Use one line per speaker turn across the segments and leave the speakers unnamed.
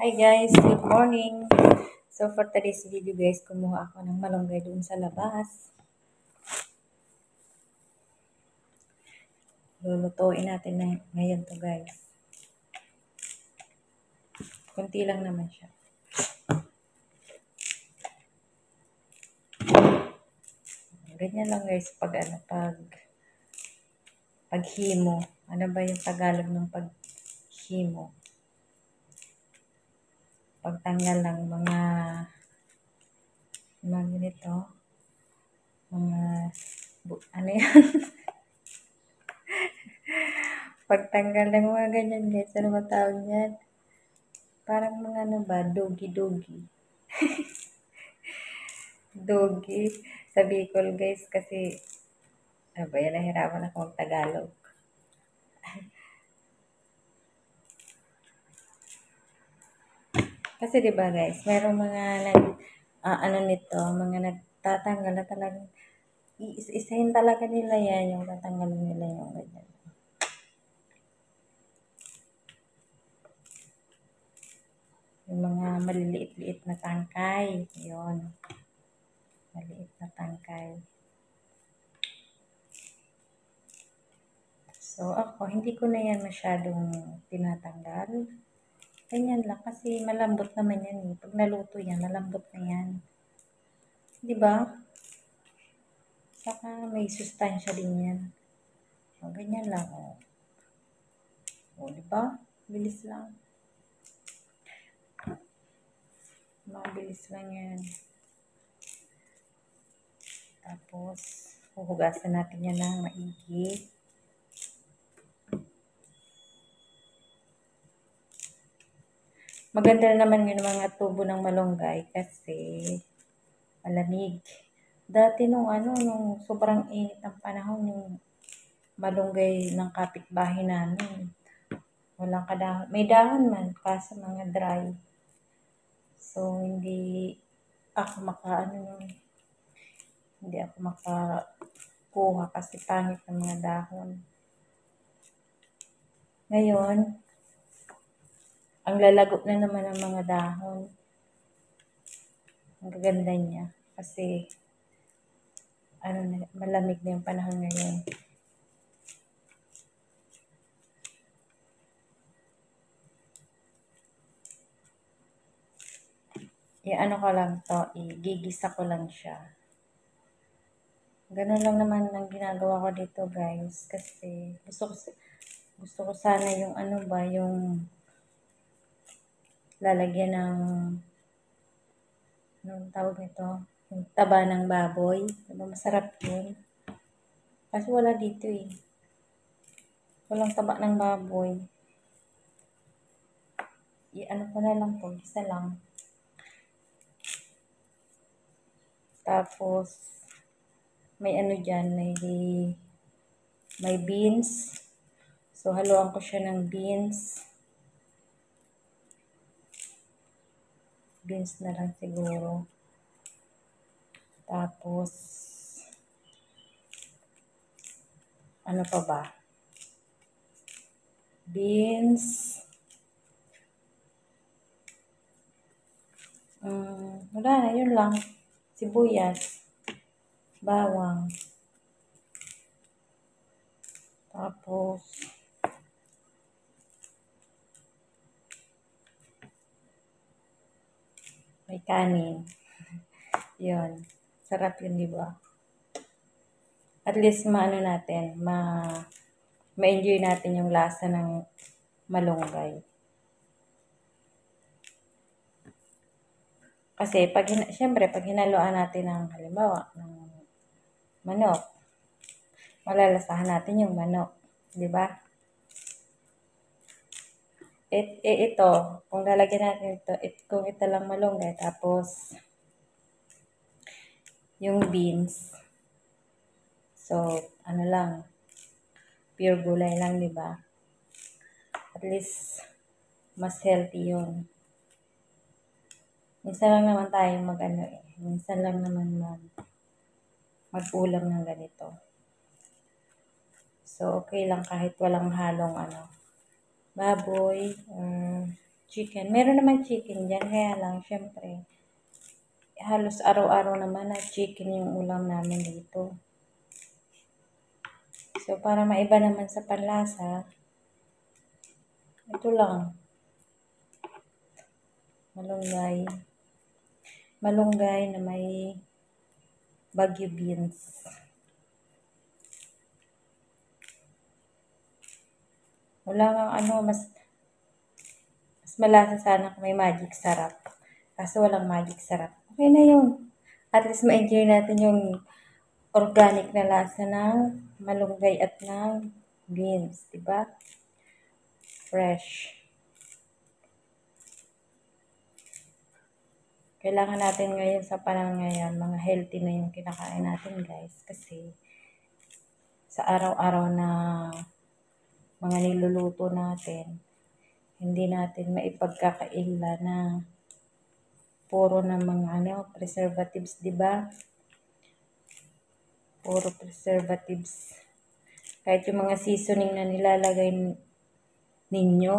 Hi guys, good morning. So for today's video guys, kumuha ako ng malunggay doon sa labas. Lulutuin natin na ngayon to guys. Kunti lang naman siya. Ganyan lang guys paghimo. Ano ba yung Tagalog ng paghimo? Pagtanggal ng mga ganito. Ano yan? Pagtanggal ng mga ganyan guys. Ano ba tawag yan? Parang mga ano ba? Dogi-dogi. Dogi. Sa Bicol guys kasi ano ba yan? Nahirapan ako mag-Tagalog. Kasi 'di ba guys, merong mga ano nito, mga nagtatanggal na talagang iisa-isahin talaga nila yan, yung tatanggalin nila yung ganyan. Yung mga maliliit-liit na tangkay, yun. Maliit na tangkay. So ako, hindi ko na yan masyadong tinatanggal. Ganyan lang kasi malambot naman yan eh. Pag naluto yan, malambot na yan. 'Di ba? Saka may sustansya din yan. O, ganyan lang. O 'di ba? Bilis lang. Mabilis lang yan. Tapos, huhugasan natin yan ng maigi. Maganda naman yung mga tubo ng malunggay kasi malamig. Dati nung sobrang init ng panahon, yung malunggay ng kapitbahay namin. Walang kadahon. May dahon man, kaso mga dry. So, hindi ako makakuha kasi pangit ng mga dahon. Ngayon, ang lalago na naman ng mga dahon. Ang gaganda niya. Kasi, malamig na yung panahon ngayon. Ko lang to, igigisa ko lang siya. Ganun lang naman ang ginagawa ko dito guys. Kasi, gusto ko sana yung yung lalagyan ng anong tawag nito? Yung taba ng baboy. Diba masarap yun? Kasi wala dito eh. Walang taba ng baboy. Ko na lang to, isa lang. Tapos, may dyan, may beans. So, haluan ko siya ng beans. Beans na lang siguro. Tapos, ano pa ba? Beans. Wala na, yun lang. Sibuyas. Bawang. Tapos, may kanin. Yun. Sarap yun, di ba? At least natin, ma-enjoy natin yung lasa ng malunggay. Kasi, syempre, pag hinaluan natin ng, halimbawa, ng manok, malalasahan natin yung manok. Di ba? Ito, kung lalagyan natin kung ito lang malunggay, tapos, yung beans. So, lang, pure gulay lang, di ba? At least, mas healthy yun. Minsan lang naman tayo minsan lang naman mag-ulam ng ganito. So, okay lang kahit walang halong baboy or chicken. Meron naman chicken dyan, kaya lang, syempre, halos araw-araw naman na chicken yung ulam namin dito. So, para maiba naman sa panlasa, ito lang, malunggay. Malunggay na may Baguio beans. Wala kang ano, mas malasa sana kung may magic sarap. Kaso walang magic sarap. Okay na yun. At least ma-enjoy natin yung organic na lasa ng malunggay at ng beans. Diba? Fresh. Kailangan natin ngayon sa panahon ngayon, mga healthy na yung kinakain natin guys. Kasi sa araw-araw na mga niluluto natin, hindi natin maipagkakaila na puro na mga preservatives, di ba? Puro preservatives. Kahit yung mga seasoning na nilalagay ninyo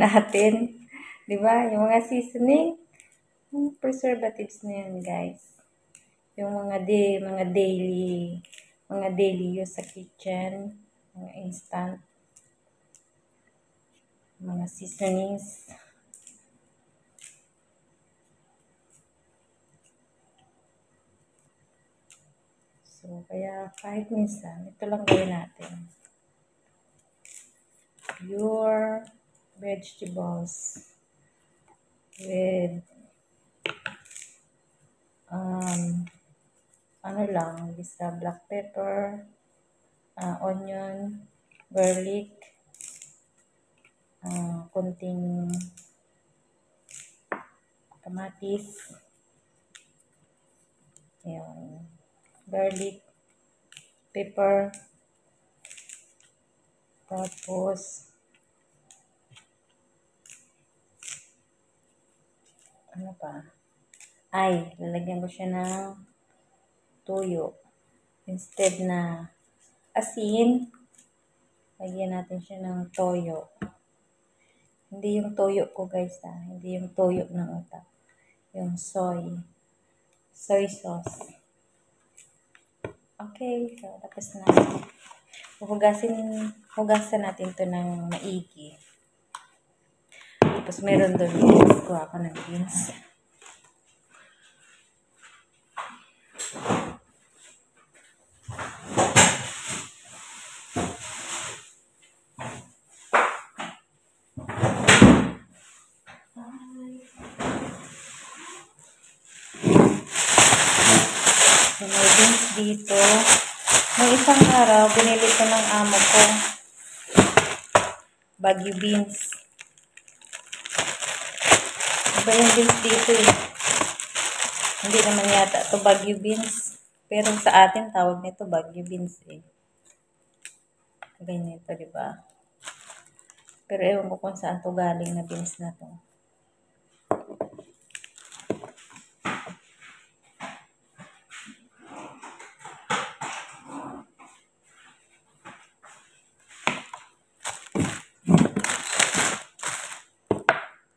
natin, di ba? Yung mga seasoning, preservatives na yan, guys. Yung mga daily use sa kitchen, mga instant, mga seasonings. So, kaya kahit minsan, ito lang gawin natin. Pure vegetables with bisa black pepper, onion, garlic, kunting kamatis, ayan, garlic, pepper, tapos ano pa? Ay, lalagyan ko siya ng toyo. Instead na asin, lagyan natin siya ng toyo. Hindi yung toyo ko guys hindi yung toyo ng utak. Yung soy sauce. Okay, so tapos na. Hugasan natin to ng maigi. Tapos meron doon beans. Kuha ko ng beans. So, may beans dito. Nung isang araw, binili ko ng amo ko. Baguio beans. Iba yung beans dito Hindi naman yata ito Baguio beans. Pero sa atin, tawag nito Baguio beans Ganyan ito, diba? Pero ewan ko kung saan to galing na beans na to.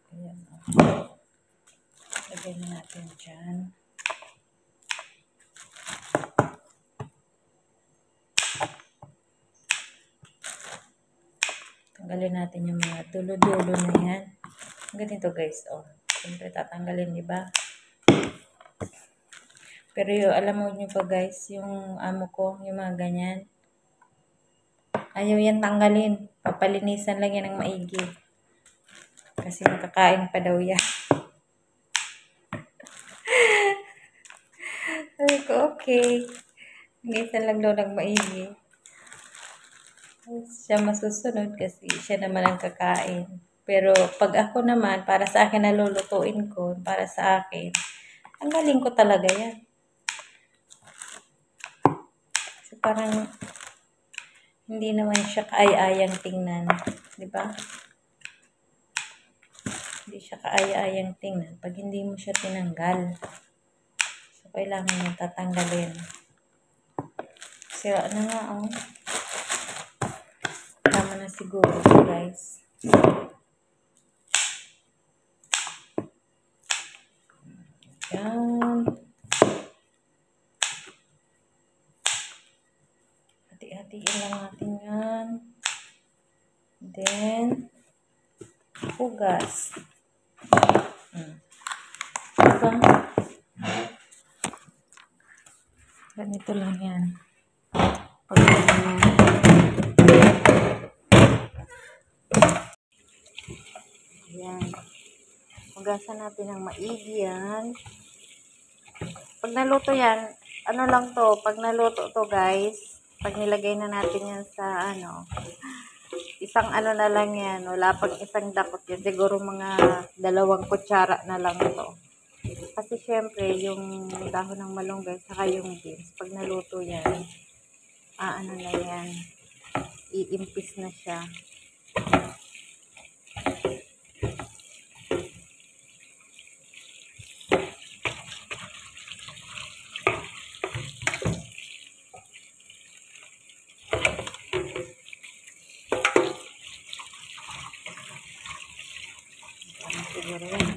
Ayan. Lagyan natin dyan. Tanggalin natin yung mga dulo-dulo na yan. Ganito guys, Siyempre tatanggalin, di ba? Pero alam mo nyo pa guys, yung amo ko, yung mga ganyan, ayaw yan tanggalin. Papalinisan lang yan ng maigi. Kasi makakain pa daw yan. Sabi ko, okay. Linisan lang daw ng maigi. Siya masusunod kasi siya naman ang kakain. Pero pag ako naman, para sa akin nalulutuin ko, para sa akin, tanggalin ko talaga yan. Kasi parang hindi naman siya kaaya-ayang tingnan. Diba? Hindi siya kaaya-ayang tingnan pag hindi mo siya tinanggal. So, kailangan mo tatanggalin. Sira na nga, Tama na siguro, guys. Yan. Hati-hatiin lang natin yan. Then, hugas. Diba? Ganito lang yan. Ayan. Hugasan natin ng maigi yan. Pag naluto yan, ano lang to, pag naluto to guys, pag nilagay na natin yan sa isang na lang yan, wala pang isang dakot yan, siguro mga 2 kutsara na lang to. Kasi syempre, yung dahon ng malunggay, saka yung beans, pag naluto yan, na yan, iimpis na siya. Siguro yan.